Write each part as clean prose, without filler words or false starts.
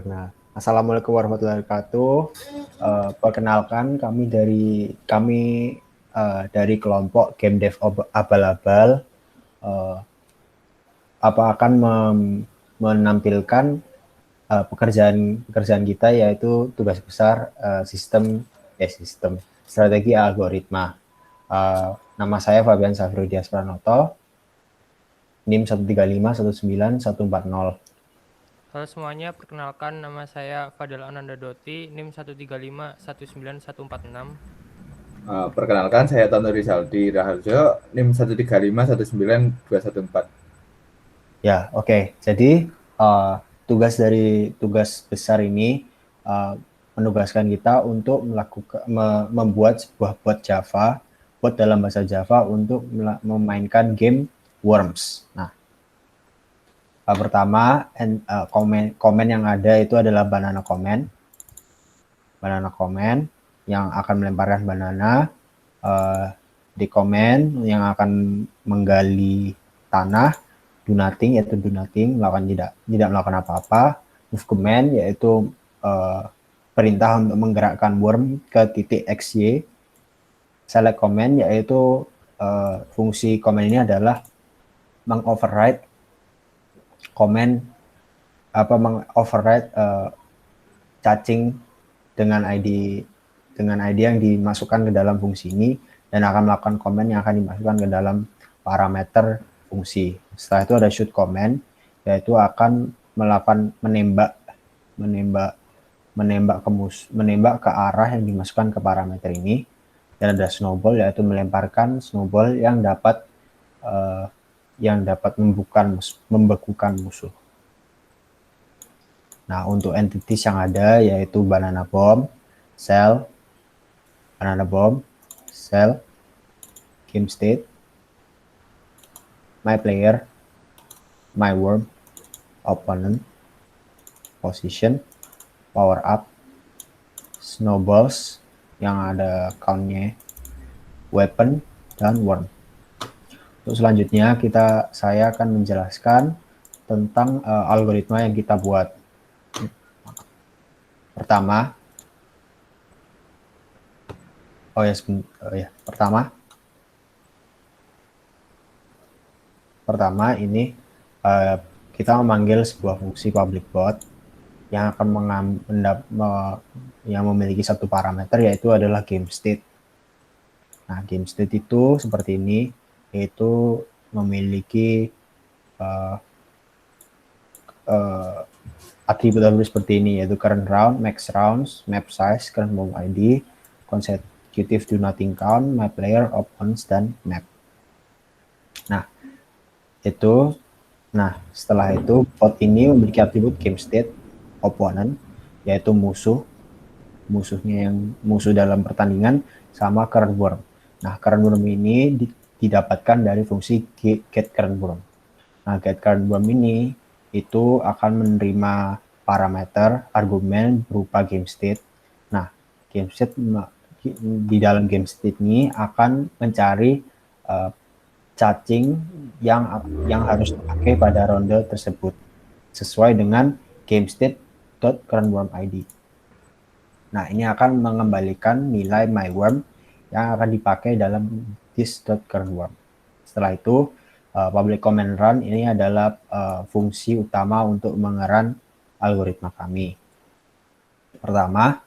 Nah, Assalamualaikum warahmatullahi wabarakatuh. Perkenalkan kami dari kelompok Game Dev Abal-Abal akan menampilkan pekerjaan kita, yaitu tugas besar sistem strategi algoritma. Nama saya Fabian Safrudias Pranoto, NIM 135194140. Halo semuanya, perkenalkan nama saya Fadel Ananda Doti, NIM 135191146. Perkenalkan, saya Tanto Rizaldi Raharjo, NIM 135192114. Ya, oke. Jadi tugas besar ini menugaskan kita untuk membuat sebuah bot dalam bahasa Java untuk memainkan game Worms. Nah, pertama komen yang ada itu adalah banana comment yang akan melemparkan banana, di komen yang akan menggali tanah, do nothing tidak melakukan apa-apa, move command yaitu perintah untuk menggerakkan worm ke titik XY, select command yaitu fungsi komen ini adalah mengoverride caching dengan ID yang dimasukkan ke dalam fungsi ini, dan akan melakukan komen yang akan dimasukkan ke dalam parameter fungsi. Setelah itu ada shoot command, yaitu akan melakukan menembak ke arah yang dimasukkan ke parameter ini. Dan ada snowball, yaitu melemparkan snowball yang dapat membekukan musuh. Nah, untuk entities yang ada yaitu banana bomb, cell, game state, my player, my worm, opponent, position, power up, snowballs yang ada countnya, weapon, dan worm. Untuk selanjutnya saya akan menjelaskan tentang algoritma yang kita buat. Pertama ini kita memanggil sebuah fungsi public bot yang akan yang memiliki satu parameter, yaitu adalah game state. Nah, game state itu seperti ini, yaitu memiliki atribut seperti ini, yaitu current round, max rounds, map size, current bomb ID, consecutive do nothing count, my player, opponents, dan map. Setelah itu bot ini memiliki atribut game state, opponent, yaitu musuh dalam pertandingan, sama current worm. Nah, current worm ini didapatkan dari fungsi get current worm. Nah, get current worm ini itu akan menerima parameter argumen berupa game state. Nah, game state di dalam game state ini akan mencari caching yang harus dipakai pada ronde tersebut sesuai dengan game state.currentWormID. Nah, ini akan mengembalikan nilai myWorm yang akan dipakai dalam this.currentWorm. Setelah itu public comment run ini adalah fungsi utama untuk mengerun algoritma kami. Pertama,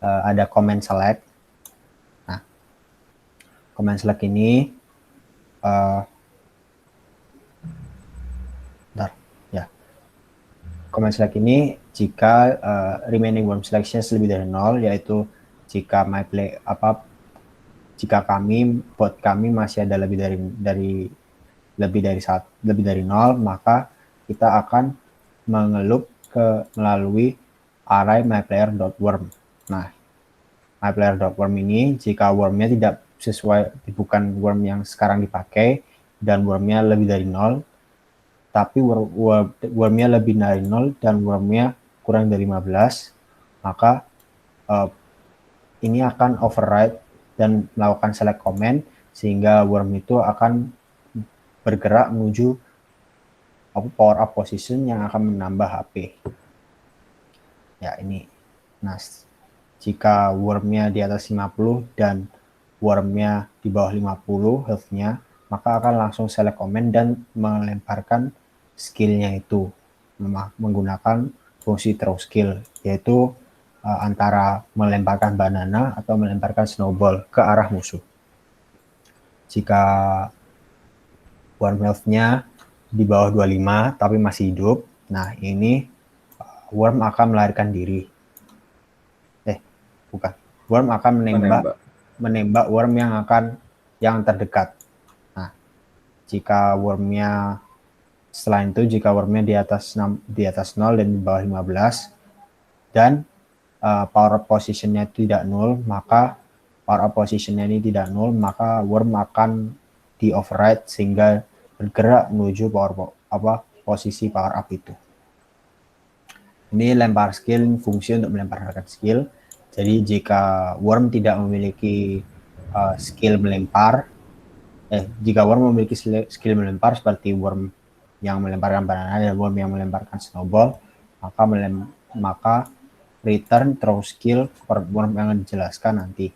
ada comment select. Nah, comment select ini comment select ini jika remaining worm selection lebih dari 0, yaitu jika bot kami masih ada lebih dari 0, maka kita akan mengelup melalui array myplayer.worm. Nah, myplayer.worm ini jika wormnya tidak bukan worm yang sekarang dipakai dan wormnya lebih dari 0, tapi wormnya lebih dari 0 dan wormnya kurang dari 15, maka ini akan override dan melakukan select command, sehingga worm itu akan bergerak menuju power up position yang akan menambah HP. Ya ini. Nah, jika wormnya di atas 50 dan wormnya di bawah 50 health-nya, maka akan langsung select command dan melemparkan skill-nya itu menggunakan fungsi throw skill, yaitu antara melemparkan banana atau melemparkan snowball ke arah musuh. Jika worm health-nya di bawah 25 tapi masih hidup, nah ini worm akan melarikan diri. Bukan. Worm akan menembak worm yang terdekat. Nah, jika wormnya selain itu jika wormnya di atas 0 dan di bawah 15 dan power up position-nya tidak nol, maka power up position-nya ini tidak nol, maka worm akan di override sehingga bergerak menuju posisi power up itu. Ini lempar skill, fungsi untuk melemparkan skill. Jadi jika worm tidak memiliki skill melempar, jika worm memiliki skill melempar seperti worm yang melemparkan banana dan worm yang melemparkan snowball, maka return throw skill per worm yang dijelaskan nanti.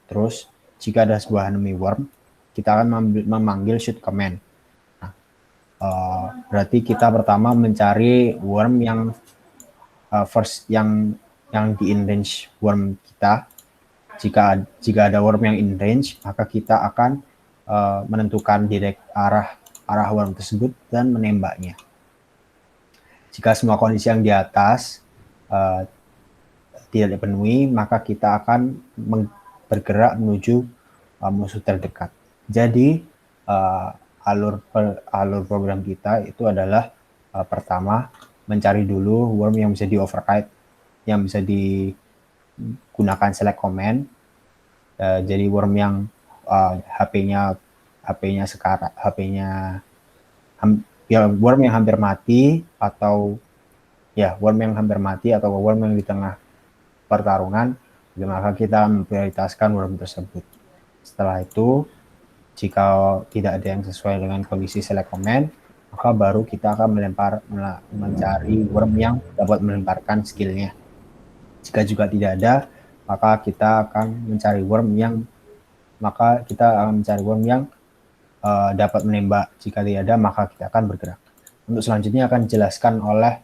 Terus jika ada sebuah enemy worm, kita akan memanggil shoot command. Nah, berarti kita pertama mencari worm yang first yang di in range worm kita. Jika ada worm yang in range, maka kita akan menentukan direct arah worm tersebut dan menembaknya. Jika semua kondisi yang di atas tidak dipenuhi, maka kita akan bergerak menuju musuh terdekat. Jadi alur program kita itu adalah pertama mencari dulu worm yang bisa di override, yang bisa digunakan select command. Jadi worm yang HP-nya worm yang hampir mati atau worm yang di tengah pertarungan, maka kita memprioritaskan worm tersebut. Setelah itu, jika tidak ada yang sesuai dengan kondisi select command, maka baru kita akan mencari worm yang dapat melemparkan skillnya. Jika juga tidak ada, maka kita akan mencari worm yang dapat menembak. Jika tidak ada, maka kita akan bergerak. Untuk selanjutnya akan dijelaskan oleh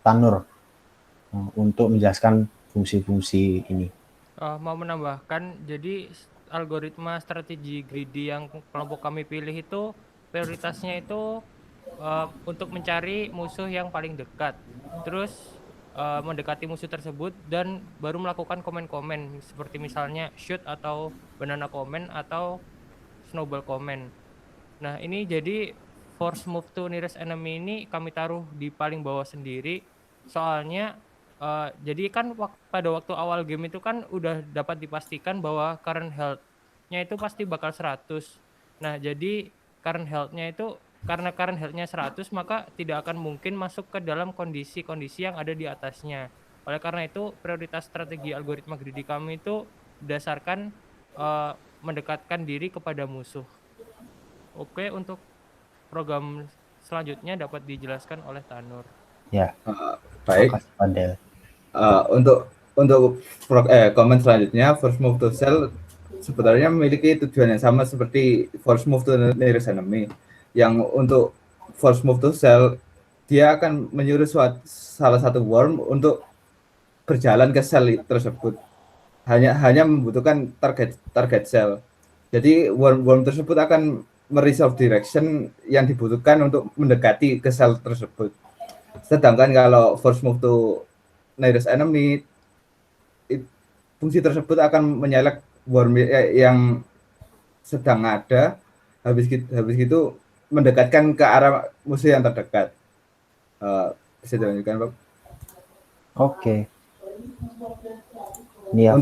Tanur untuk menjelaskan fungsi-fungsi ini. Mau menambahkan, jadi algoritma strategi greedy yang kelompok kami pilih itu prioritasnya itu untuk mencari musuh yang paling dekat, terus mendekati musuh tersebut dan baru melakukan komen-komen seperti misalnya shoot atau banana comment atau snowball comment. Nah, ini jadi force move to nearest enemy ini kami taruh di paling bawah sendiri, soalnya jadi kan pada waktu awal game itu kan udah dapat dipastikan bahwa current health-nya itu pasti bakal 100. Nah, jadi current health-nya itu, karena current health-nya 100, maka tidak akan mungkin masuk ke dalam kondisi-kondisi yang ada di atasnya. Oleh karena itu, prioritas strategi algoritma greedy kami itu berdasarkan mendekatkan diri kepada musuh. Oke, untuk program selanjutnya dapat dijelaskan oleh Tanur. Ya, baik. Makasih, Fadel. Untuk komen selanjutnya, first move to cell sebenarnya memiliki tujuan yang sama seperti first move to nearest enemy. Yang untuk first move to cell, dia akan menyuruh salah satu worm untuk berjalan ke sel tersebut. Hanya membutuhkan target cell. Jadi worm tersebut akan meresolve direction yang dibutuhkan untuk mendekati ke sel tersebut. Sedangkan kalau first move to nearest enemy, fungsi tersebut akan menyelect worm yang sedang ada, habis gitu mendekatkan ke arah musuh yang terdekat. Bisa dilanjutkan, Pak? Oke. Ini ya,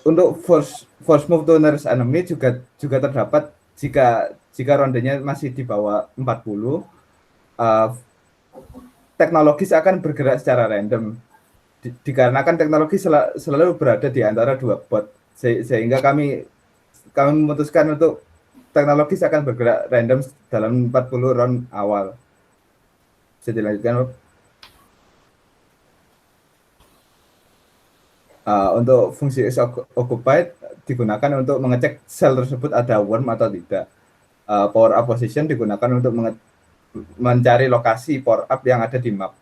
untuk first move to nearest enemy juga terdapat jika rondenya masih di bawah 40, teknologis akan bergerak secara random. Dikarenakan teknologi selalu berada di antara dua bot, sehingga kami memutuskan untuk teknologis akan bergerak random dalam 40 round awal. Bisa dilanjutkan, Rob? Untuk fungsi isOccupied digunakan untuk mengecek sel tersebut ada worm atau tidak. Power up position digunakan untuk mencari lokasi power up yang ada di map.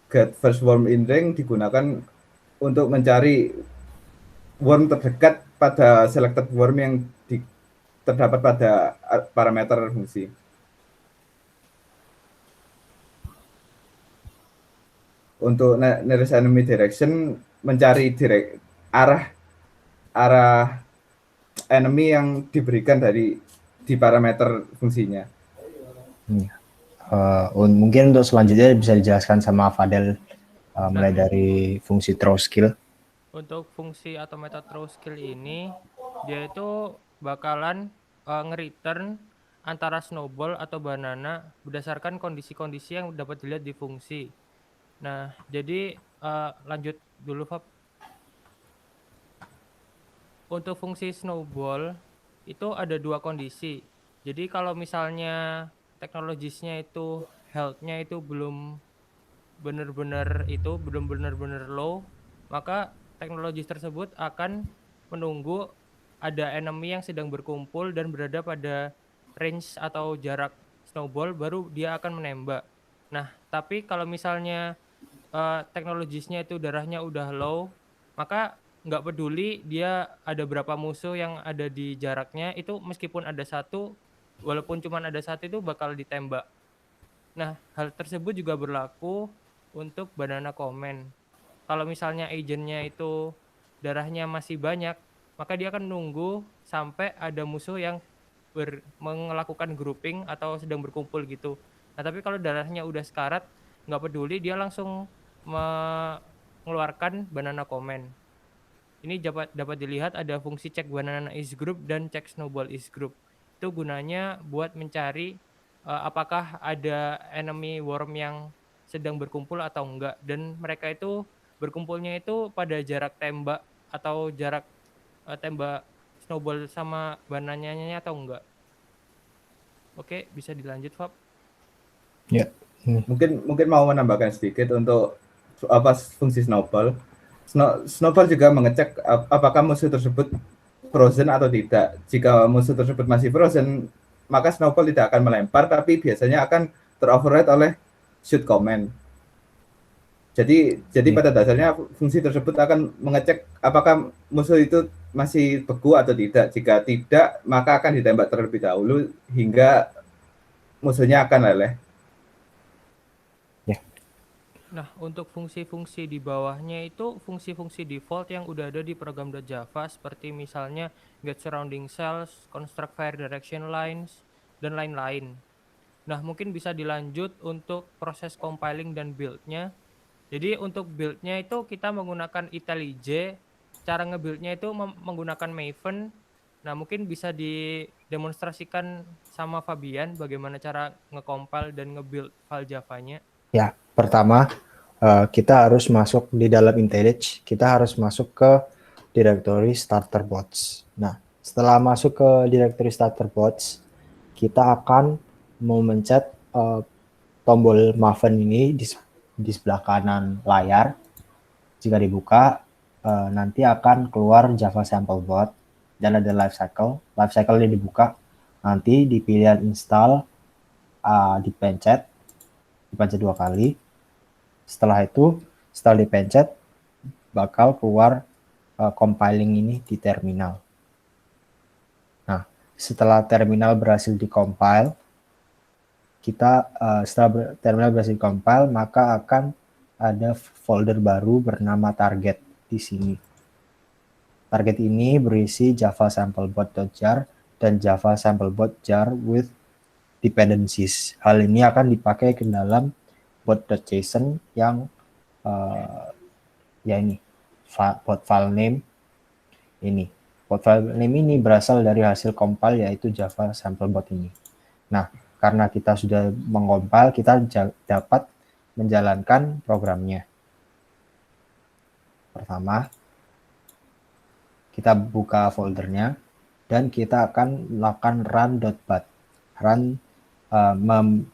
Get first worm in ring digunakan untuk mencari worm terdekat pada selected worm yang terdapat pada parameter fungsi. Untuk nearest enemy direction mencari arah enemy yang diberikan di parameter fungsinya. Mungkin untuk selanjutnya bisa dijelaskan sama Fadel mulai dari fungsi throw skill. Untuk fungsi atau method throw skill ini dia itu bakalan nge-return antara snowball atau banana berdasarkan kondisi-kondisi yang dapat dilihat di fungsi. Nah, jadi lanjut dulu, Fab. Untuk fungsi snowball itu ada 2 kondisi. Jadi kalau misalnya teknologisnya itu health-nya itu belum benar-benar low, maka teknologis tersebut akan menunggu ada enemy yang sedang berkumpul dan berada pada range atau jarak snowball baru dia akan menembak. Nah, tapi kalau misalnya teknologisnya itu darahnya udah low, maka nggak peduli dia ada berapa musuh yang ada di jaraknya, itu meskipun ada satu, walaupun cuma ada satu itu bakal ditembak. Nah, hal tersebut juga berlaku untuk banana command. Kalau misalnya agentnya itu darahnya masih banyak, maka dia akan nunggu sampai ada musuh yang melakukan grouping atau sedang berkumpul gitu. Nah, tapi kalau darahnya udah sekarat, nggak peduli, dia langsung mengeluarkan banana command. Ini dapat dilihat ada fungsi check banana is group dan check snowball is group. Itu gunanya buat mencari apakah ada enemy worm yang sedang berkumpul atau enggak, dan mereka itu berkumpulnya itu pada jarak tembak atau jarak tembak snowball sama banananya atau enggak. Oke, bisa dilanjut, Fab. Ya. Mungkin mau menambahkan sedikit untuk fungsi snowball. Snowball juga mengecek apakah musuh tersebut frozen atau tidak. Jika musuh tersebut masih frozen, maka snowball tidak akan melempar, tapi biasanya akan teroverride oleh shoot command. Jadi pada dasarnya fungsi tersebut akan mengecek apakah musuh itu masih beku atau tidak. Jika tidak, maka akan ditembak terlebih dahulu hingga musuhnya akan leleh. Nah, untuk fungsi-fungsi di bawahnya itu fungsi-fungsi default yang udah ada di program.java, seperti misalnya get surrounding cells, construct fire direction lines, dan lain-lain. Nah, mungkin bisa dilanjut untuk proses compiling dan build-nya. Jadi untuk build-nya itu kita menggunakan IntelliJ, cara nge-build-nya itu menggunakan Maven. Nah, mungkin bisa didemonstrasikan sama Fabian bagaimana cara nge-compile dan nge-build file Java-nya. Ya, pertama kita harus masuk di dalam IntelliJ, kita harus masuk ke directory starter bots. Nah, setelah masuk ke directory starter bots, kita akan memencet tombol Maven ini di sebelah kanan layar. Jika dibuka, nanti akan keluar Java sample bot dan ada lifecycle. Lifecycle ini dibuka, nanti di pilihan install dipencet 2 kali. Setelah itu, setelah dipencet, bakal keluar compiling ini di terminal. Nah, setelah terminal berhasil di-compile, setelah terminal berhasil di-compile, maka akan ada folder baru bernama target di sini. Target ini berisi java samplebot.jar dan java samplebot.jar with dependencies. Hal ini akan dipakai ke dalam bot.json yang bot file name ini. Bot file name ini berasal dari hasil compile, yaitu java samplebot ini. Nah, karena kita sudah mengompil, kita dapat menjalankan programnya. Pertama, kita buka foldernya dan kita akan melakukan run.bat. Run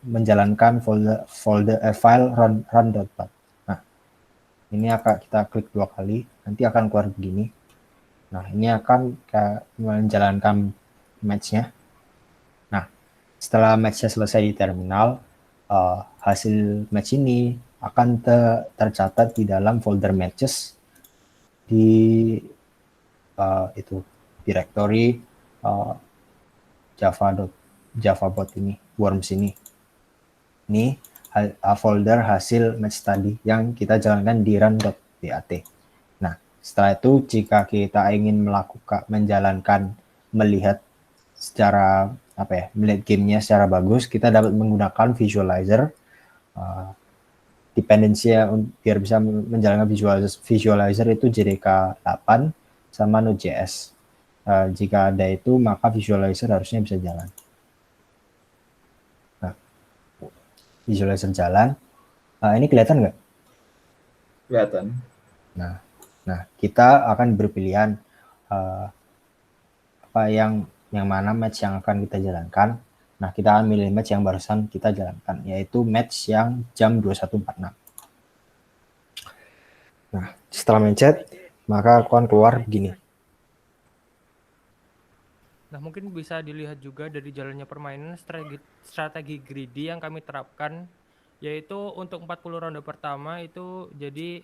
menjalankan file run.bat. Nah, Ini akan kita klik 2 kali, nanti akan keluar begini. Nah, ini akan menjalankan match-nya. Nah, setelah match-nya selesai di terminal, hasil match ini akan tercatat di dalam folder matches di itu directory javabot ini, worms ini. Ini folder hasil match tadi yang kita jalankan di run.bat. Nah, setelah itu jika kita ingin melihat secara melihat gamenya secara bagus, kita dapat menggunakan visualizer. Dependensinya biar bisa menjalankan visualizer itu JDK 8 sama Node.js. Jika ada itu, maka visualizer harusnya bisa jalan. Nah, visualizer jalan. Ini kelihatan nggak? Kelihatan. Nah, kita akan berpilihan apa yang mana match yang akan kita jalankan. Nah, kita akan milih match yang barusan kita jalankan, yaitu match yang jam 21.46. Nah, setelah mencet, maka akan keluar begini. Nah, mungkin bisa dilihat juga dari jalannya permainan strategi greedy yang kami terapkan, yaitu untuk 40 ronde pertama itu jadi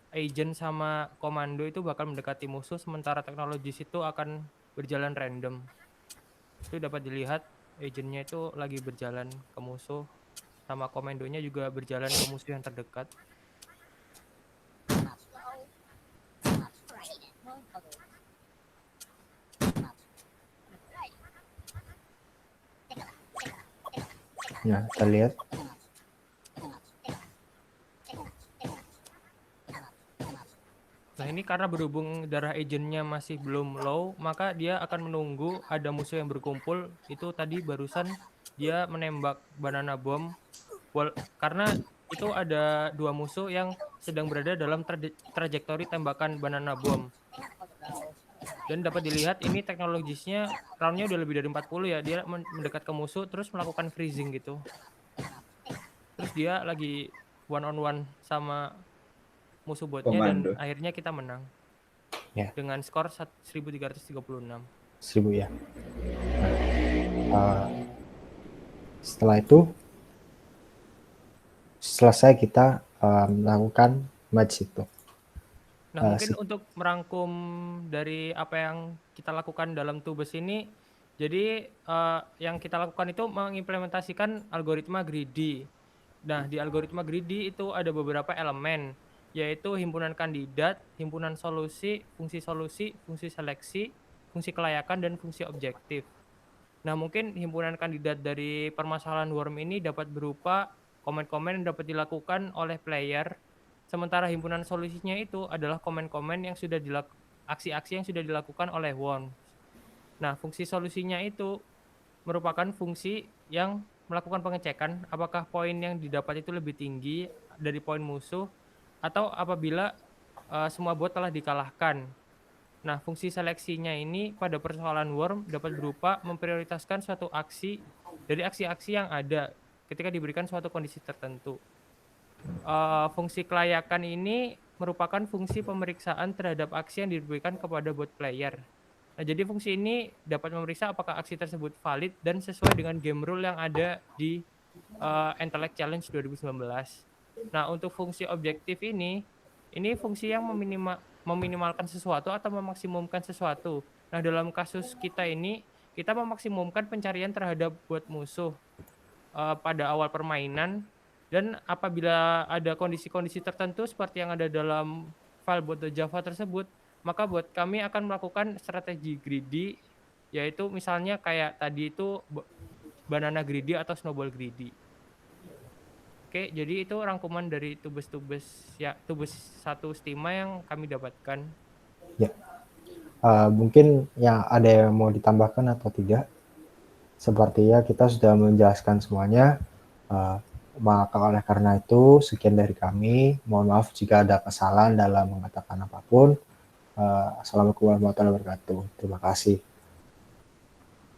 agent sama komando itu bakal mendekati musuh, sementara teknologis itu akan berjalan random. Itu dapat dilihat agentnya itu lagi berjalan ke musuh, sama komandonya juga berjalan ke musuh yang terdekat. Nah, kita lihat. Nah, ini karena berhubung darah agentnya masih belum low, maka dia akan menunggu ada musuh yang berkumpul. Itu tadi barusan dia menembak banana bomb, karena itu ada 2 musuh yang sedang berada dalam trajektori tembakan banana bomb. Dan dapat dilihat ini teknologisnya roundnya udah lebih dari 40 ya. Dia mendekat ke musuh terus melakukan freezing gitu. Terus dia lagi one on one sama musuh botnya Komando. dan akhirnya kita menang. Ya. Dengan skor 1336. 1000 ya. Setelah itu selesai kita melakukan match itu. Nah, mungkin untuk merangkum dari apa yang kita lakukan dalam Tubes ini, jadi yang kita lakukan itu mengimplementasikan algoritma greedy. Nah, di algoritma greedy itu ada beberapa elemen, yaitu himpunan kandidat, himpunan solusi, fungsi seleksi, fungsi kelayakan, dan fungsi objektif. Nah, mungkin himpunan kandidat dari permasalahan worm ini dapat berupa komen-komen yang dapat dilakukan oleh player, sementara himpunan solusinya itu adalah komen-komen yang sudah aksi-aksi yang sudah dilakukan oleh worm. Nah, fungsi solusinya itu merupakan fungsi yang melakukan pengecekan apakah poin yang didapat itu lebih tinggi dari poin musuh atau apabila semua bot telah dikalahkan. Nah, fungsi seleksinya ini pada persoalan worm dapat berupa memprioritaskan suatu aksi dari aksi-aksi yang ada ketika diberikan suatu kondisi tertentu. Fungsi kelayakan ini merupakan fungsi pemeriksaan terhadap aksi yang diberikan kepada bot player. Nah, jadi fungsi ini dapat memeriksa apakah aksi tersebut valid dan sesuai dengan game rule yang ada di Intellect Challenge 2019. Nah, untuk fungsi objektif ini fungsi yang meminimalkan sesuatu atau memaksimumkan sesuatu. Nah, dalam kasus kita ini, kita memaksimumkan pencarian terhadap bot musuh pada awal permainan, dan apabila ada kondisi-kondisi tertentu seperti yang ada dalam file bot.java tersebut, maka bot kami akan melakukan strategi greedy, yaitu misalnya kayak tadi itu banana greedy atau snowball greedy. Oke, jadi itu rangkuman dari Tubes 1 Stima yang kami dapatkan. Ya, mungkin yang ada yang mau ditambahkan atau tidak? Sepertinya kita sudah menjelaskan semuanya. Maka oleh karena itu, sekian dari kami. Mohon maaf jika ada kesalahan dalam mengatakan apapun. Assalamualaikum warahmatullahi wabarakatuh. Terima kasih.